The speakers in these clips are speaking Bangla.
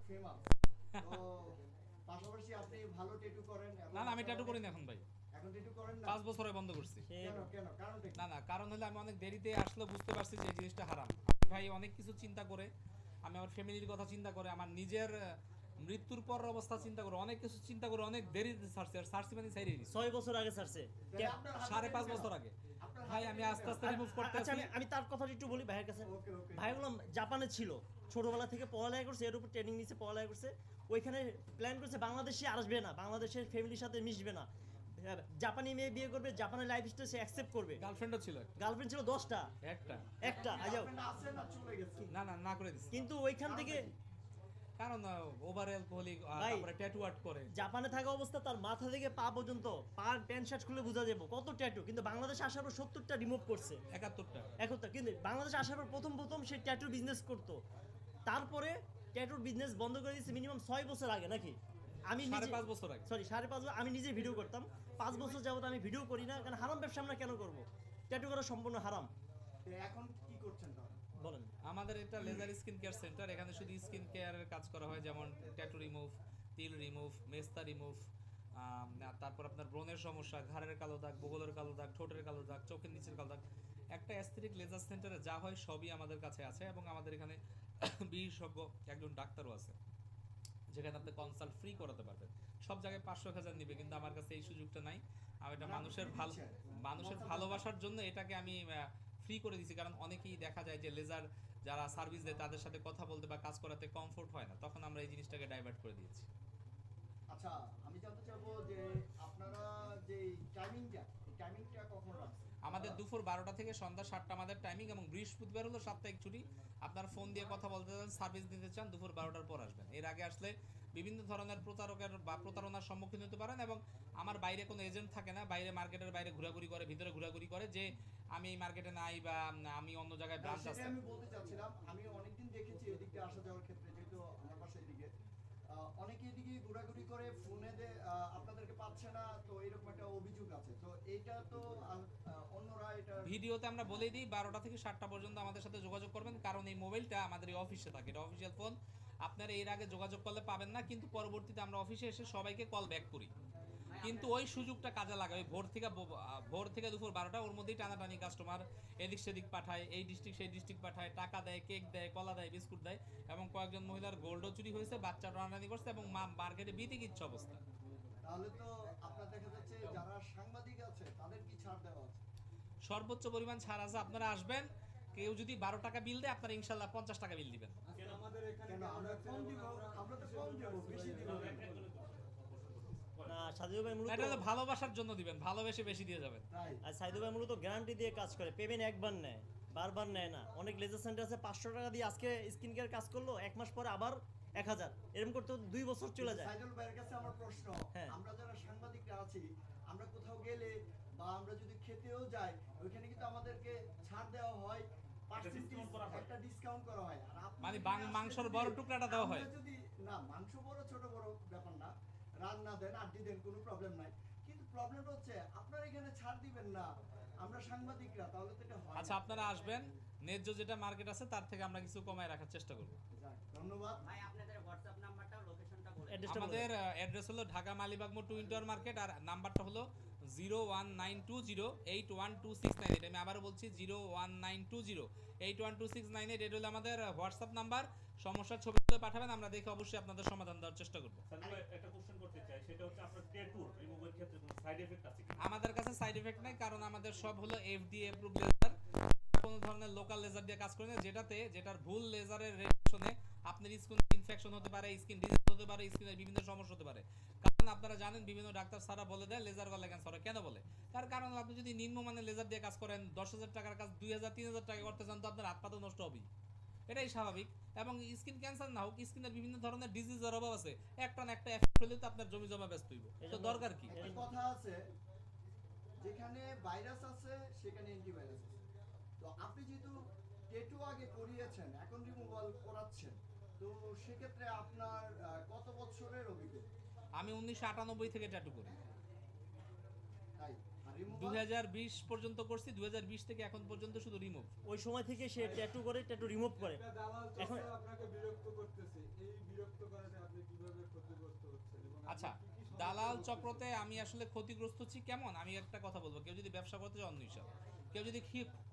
ফেমাস। তো পাশাপাশি আপনি ভালো ট্যাটু করেন এবং না না, আমি ট্যাটু করি না এখন ভাই। এখন ট্যাটু করেন না? 5 বছরে বন্ধ করছি। কেন কেন কারণটা কি? না না, কারণ হলো আমি অনেক দেরিতে আসলে বুঝতে পারছি যে এই জিনিসটা হারাম। ভাই অনেক কিছু চিন্তা করে, আমি আমার ফ্যামিলির কথা চিন্তা করে, আমার নিজের মৃত্যুর পর অবস্থা চিন্তা করে, অনেক কিছু চিন্তা করে অনেক দেরিতে ছাড়ছি। আর ছাড়ছি মানে ছাইরে দিছি 6 বছর আগে ছাড়ছে। তাহলে আপনার হাতে 5.5 ট্যাটু কেন? বছর আগে। আপনার ভাই হাতে আমি ট্যাটু আস্তে কেন? আস্তে রিমুভ করতে আচ্ছা, আছি। আমি তার কথা একটু বলি ভাইয়ের কাছে। ওকে ওকে। ভাইগুলো জাপানে ছিল, ছোটবেলা থেকে পড়ালেখা করছে, এর উপর ট্রেনিং নিচ্ছে, পড়ালেখা করছে। ওইখানে প্ল্যান করছে বাংলাদেশে আসবে না, বাংলাদেশের ফ্যামিলির সাথে মিশবে না, জাপানি মেয়ে বিয়ে করবে, জাপানের লাইফ স্টাইল সে অ্যাকসেপ্ট করবে। গার্লফ্রেন্ডও ছিল একটা। গার্লফ্রেন্ড ছিল 10টা, একটা। একটা আজাও। আপনার আছে না চলে গেছে? না না, না করে দিছি। কিন্তু ওইখান থেকে কারণ ওভার অ্যালকোহলিক, ভাই, তারপরে ট্যাটু আর্ট করে। জাপানে থাকা অবস্থা তার মাথা থেকে পা পর্যন্ত, পা প্যান্ট শার্ট খুলে বোঝা যাবে কত ট্যাটু। কিন্তু বাংলাদেশে আসার পর 70টা রিমুভ করছে। 71টা। এখন তো কিন্তু বাংলাদেশে আসার পর প্রথম প্রথম সে ট্যাটু বিজনেস করতো, তারপরে ট্যাটুর বিজনেস বন্ধ করে দিয়েছে মিনিমাম 6 বছর আগে নাকি। আমি 5.5 বছর আগে। সরি 5.5 বছর আমি নিজে ভিডিও করতাম। 5 বছর যাবত আমি ভিডিও করি না, কারণ হারাম ব্যবসা আমরা কেন করব? ট্যাটু করা সম্পূর্ণ হারাম। তো এখন কি করছেন তাহলে? বলেন। আমাদের এটা লেজার স্কিন কেয়ার সেন্টার। এখানে শুধু স্কিন কেয়ারের কাজ করা হয়, যেমন ট্যাটু রিমুভ, তিল রিমুভ, মেস্তা রিমুভ, তারপর আপনার ব্রণের সমস্যা, ঘাড়ের কালো দাগ, বগলের কালো দাগ, ঠোঁটের কালো দাগ, চোখের নিচের কালো দাগ। একটা অ্যাস্থেটিক লেজার সেন্টারে যা হয় সবই আমাদের কাছে আছে, এবং আমাদের এখানে বিশেষজ্ঞ একজন ডাক্তারও আছে, যেখানে আপনি কনসাল্ট ফ্রি করাতে পারবেন। সব জায়গায় 500-1000 নিবে, কিন্তু আমার কাছে এই সুযোগটা নাই। আমি এটা না, মানুষের আপনি ভালো, দিচ্ছেন। মানুষের ভালোবাসার জন্য এটাকে আমি ফ্রি করে দিয়েছি। কারণ অনেকেই দেখা যায় যে লেজার যারা সার্ভিস দেয় তাদের সাথে কথা বলতে বা কাজ করাতে কমফোর্ট হয় না, তখন আমরা এই জিনিসটাকে ডাইভার্ট করে দিয়েছি। আচ্ছা, আমি জানতে চাবো যে আপনারা যে টাইমিংটা, এই টাইমিংটা কখন রাখছেন? আমাদের দুপুর 12টা থেকে সন্ধ্যা 7টা আমাদের টাইমিং, এবং বৃহস্পতিবার হলো সাপ্তাহিক ছুটি। আপনার ফোন দিয়ে কথা বলতে চান, সার্ভিস দিতে চান, দুপুর 12টার পর আসবেন। এর আগে আসলে বিভিন্ন ধরনের প্রতারকের বা প্রতারণার সম্মুখীন হতে পারেন। এবং আমার বাইরে কোনো এজেন্ট থাকে না, বাইরে মার্কেটের বাইরে ঘোরাঘুরি করে, ভিতরে ঘোরাঘুরি করে যে আমি এই মার্কেটে নাই বা আমি অন্য জায়গায় না, ব্রাঞ্চ সেটাই আছে। আমি বলতে চাচ্ছিলাম। আমি অনেকদিন দেখেছি এদিকে আসা যাওয়ার ক্ষেত্রে, যেহেতু আমার বাসা এদিকে, অনেকে এদিকে ঘোরাঘুরি করে ফোনে আপনাদেরকে পাচ্ছে না, তো এরকম একটা অভিযোগ আছে। তো এইটা তো অন্যরা এটা ভিডিওতে আমরা বলেই দিই 12টা থেকে 7টা পর্যন্ত আমাদের সাথে যোগাযোগ করবেন, কারণ এই মোবাইলটা আমাদের এই অফিসে থাকে, এটা অফিসিয়াল ফোন। আপনারা এর আগে যোগাযোগ করলে পাবেন না, কিন্তু পরবর্তীতে আমরা অফিসে এসে সবাইকে কল ব্যাক করি। কিন্তু ওই সুযোগটা কাজে লাগাবে, ভোর থেকে দুপুর 12টা, ওর মধ্যেই টানাটানি কাস্টমার এদিক সেদিক পাঠায়, এই ডিস্ট্রিক্ট সেই ডিস্ট্রিক্ট পাঠায়, টাকা দেয়, কেক দেয়, কলা দেয়, বিস্কুট দেয়। এবং কয়েকজন মহিলার গোল্ডও চুরি হয়েছে, বাচ্চা টানাটানি করছে, এবং মার্কেটে বিতিকিচ্ছ অবস্থা। তাহলে তো আপনার দেখা যাচ্ছে যারা সাংবাদিক আছে তাদের কি ছাড় দেওয়া আছে? সর্বোচ্চ পরিমাণ ছাড় আছে, আপনারা আসবেন। কেউ যদি 12 টাকা বিল দেয়, আপনারা ইনশাল্লাহ 50 টাকা বিল দিবেন। কেন আমরা কম দিব? আমরা তো কম দিব, বেশি দিব কেন? না, সাইদুল ভাই মূলত, এটা হলো ভালোবাসার জন্য দিবেন, ভালোবেসে বেশি দিয়ে যাবেন। তাই আর সাইদুল ভাই মূলত গ্যারান্টি দিয়ে কাজ করে, পেমেন্ট একবার নেয়, বারবার নেয় না। অনেক লেজার সেন্টার আছে 500 টাকা দিয়ে আজকে স্কিন কেয়ার কাজ করলো, 1 মাস পরে আবার 1000, এরকম করতে 2 বছর চলে যায়। সাইদুল ভাইয়ের কাছে আমার প্রশ্ন, হ্যাঁ। আমরা যারা সাংবাদিকরা আছি, আমরা কোথাও গেলে বা আমরা যদি খেতেও যাই, ওইখানে কিন্তু আমাদেরকে ছাড় দেওয়া হয়, একটা ডিসকাউন্ট করা হয়। আর আপনি মানে যদি আজকে মাংসর যদি বড় টুকরাটা দেওয়া হয়। আমরা যদি না, মাংস বড় ছোট বড় ব্যাপার না, রান্না দেন, আড্ডি দেন, কোনো প্রবলেম নাই। কিন্তু প্রবলেমটা হচ্ছে আপনারা এখানে ছাড় দিবেন না, আমরা সাংবাদিকরা, তাহলে তো এটা হয় আচ্ছা, না। আপনারা আসবেন, ন্যায্য যেটা মার্কেট আছে তার থেকে আমরা কিছু কমায় রাখার চেষ্টা করব। যাক, ধন্যবাদ। ভাই আপনাদের হোয়াটসঅ্যাপ নাম্বারটা লোকেশনটা বলে দিন। অ্যাড্রেসটা বলেন। আমাদের অ্যাড্রেস হলো ঢাকা মালিবাগ মোড় টু ইন্টার মার্কেট, আর নাম্বারটা হলো 01920812698। এটা আমি আবারও বলছি, 01920812698। এটা হলো আমাদের হোয়াটসঅ্যাপ নাম্বার। সমস্যার ছবিগুলো পাঠাবেন, আমরা দেখে অবশ্যই আপনাদের সমাধান দেওয়ার চেষ্টা করব। সাইদুল ভাই, একটা কোশ্চেন করতে চাই, সেটা হচ্ছে আপনার ট্যাটুর রিমুভের ক্ষেত্রে কোনো সাইড এফেক্ট আছে কি? আমাদের কাছে সাইড এফেক্ট নাই, কারণ আমাদের সব হলো এফডিএ অ্যাপ্রুভ লেজার। কোনো ধরনের লোকাল লেজার দিয়ে কাজ করে না, যেটার ভুল লেজারের রেডিয়েশনে আপনার স্কিন ইনফেকশন হতে পারে, স্কিন ডিজিজ হতে পারে, স্কিনের বিভিন্ন সমস্যা হতে পারে। কারণ আপনারা জানেন বিভিন্ন ডাক্তার সারা বলে দেয় লেজার গলে ক্যান্সার হয়। কেন বলে? তার কারণ আপনি যদি নিম্নমানের লেজার দিয়ে কাজ করেন, 10,000 টাকার কাজ 2,000-3,000 টাকা করতে চান, তো আপনার হাত পা তো নষ্ট হবেই, এটাই স্বাভাবিক। এবং স্কিন ক্যান্সার না হোক, স্কিনের বিভিন্ন ধরনের ডিজিজের অভাব আছে, একটা না একটা এফেক্ট হলে তো আপনার জমি জমা ব্যস্ত হইব, তো দরকার কি? একটা কথা আছে, যেখানে ভাইরাস আছে সেখানে অ্যান্টিভাইরাস আছে। তো আপনি যেহেতু ট্যাটু আগে করিয়েছেন, এখন রিমুভাল করাচ্ছেন, তো সেক্ষেত্রে আপনার কত বছরের অভিজ্ঞতা? আমি 1998 থেকে ট্যাটু করি। তাই, আর রিমুভাল 2020 পর্যন্ত করছি, 2020 থেকে এখন পর্যন্ত শুধু রিমুভ। ওই সময় থেকে সে ট্যাটু করে, ট্যাটু রিমুভ করে। একটা দালাল এখন চক্র আপনাকে বিরক্ত করতেছে, এই বিরক্ত করাতে আপনি কিভাবে ক্ষতিগ্রস্ত হচ্ছেন এবং আপনি আচ্ছা, কি কি সমস্যায় দালাল ভুগতেছেন? চক্রতে আমি আসলে ক্ষতিগ্রস্ত হচ্ছি কেমন, আমি একটা কথা বলবো, কেউ যদি ব্যবসা করতে চায় অন্য হিসাব, কেউ যদি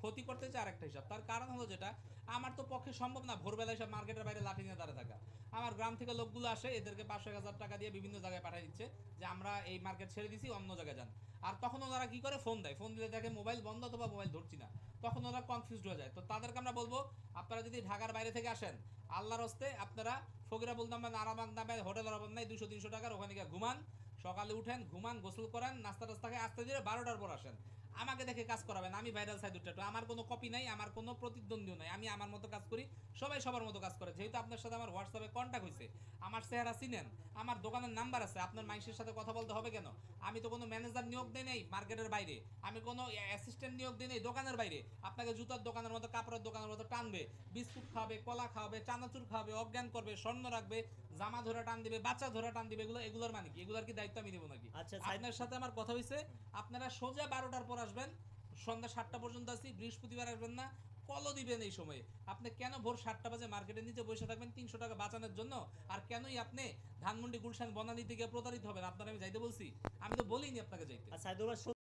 ক্ষতি করতে চায় আরেকটা হিসাব। তার কারণ হলো যেটা, আমার তো পক্ষে সম্ভব না ভোরবেলায় সব মার্কেটের বাইরে লাঠি নিয়ে দাঁড়িয়ে থাকা। আমার গ্রাম থেকে লোকগুলো আসে, এদেরকে 500-1000 টাকা দিয়ে বিভিন্ন জায়গায় পাঠিয়ে দিচ্ছে যে আমরা এই মার্কেট ছেড়ে দিছি, অন্য জায়গায় যান। আর তখন ওনারা কি করে, ফোন দেয়, ফোন দিলে দেখে মোবাইল বন্ধ অথবা মোবাইল ধরছি না, তখন ওরা কনফিউজড হয়ে যায়। তো তাদেরকে আমরা বলবো, আপনারা যদি ঢাকার বাইরে থেকে আসেন, আল্লাহর হস্তে আপনারা ফকিরাবুল নামে, আরামবাগ নামে হোটেলের অভাব নাই, 200-300 টাকার ওখানে গিয়ে ঘুমান, সকালে উঠেন, ঘুমান, গোসল করেন, নাস্তা টাস্তা খেয়ে আস্তে ধীরে 12টার পর আসেন। আমাকে দেখে কাজ করাবেন, আমি ভাইরাল সাইদুর ট্যাটু, আমার কোনো কপি নাই, আমার কোনো প্রতিদ্বন্দ্বীও নাই, আমি আমার মতো কাজ করি, সবাই সবার মতো কাজ করে। যেহেতু আপনার সাথে আমার হোয়াটসঅ্যাপে কন্ট্যাক্ট হয়েছে, আমার চেহারা চিনেন, আমার দোকানের নাম্বার আছে, আপনার মানুষের সাথে কথা বলতে হবে কেন? আমি তো কোনো ম্যানেজার নিয়োগ দেই নাই মার্কেটের বাইরে, আমি কোনো অ্যাসিস্ট্যান্ট নিয়োগ দিই নাই দোকানের বাইরে। আপনাকে জুতার দোকানের মতো, কাপড়ের দোকানের মতো টানবে, বিস্কুট খাওয়াবে, কলা খাওয়াবে, চানাচুর খাওয়াবে, অজ্ঞান করবে, স্বর্ণ রাখবে, জামা ধরে টান দিবে, বাচ্চা ধরে টান দিবে, এগুলোর মানে কি? এগুলোর কি দায়িত্ব আমি দেবো নাকি? আচ্ছা, সাইদ- আপনার সাথে আমার কথা হয়েছে, আপনারা সোজা 12টার পর আসবেন, সন্ধ্যা 7টা পর্যন্ত আছি, বৃহস্পতিবার আসবেন না, কলও দিবেন এই সময়ে। আপনি কেন ভোর 7টা বাজে মার্কেটের নিচে বসে থাকবেন 300 টাকা বাঁচানোর জন্য? আর কেনই আপনি ধানমন্ডি গুলশান বনানী থেকে প্রতারিত হবেন? আপনার আমি যাইতে বলছি? আমি তো বলিনি আপনাকে যাইতে। আর সাইদুল ভাই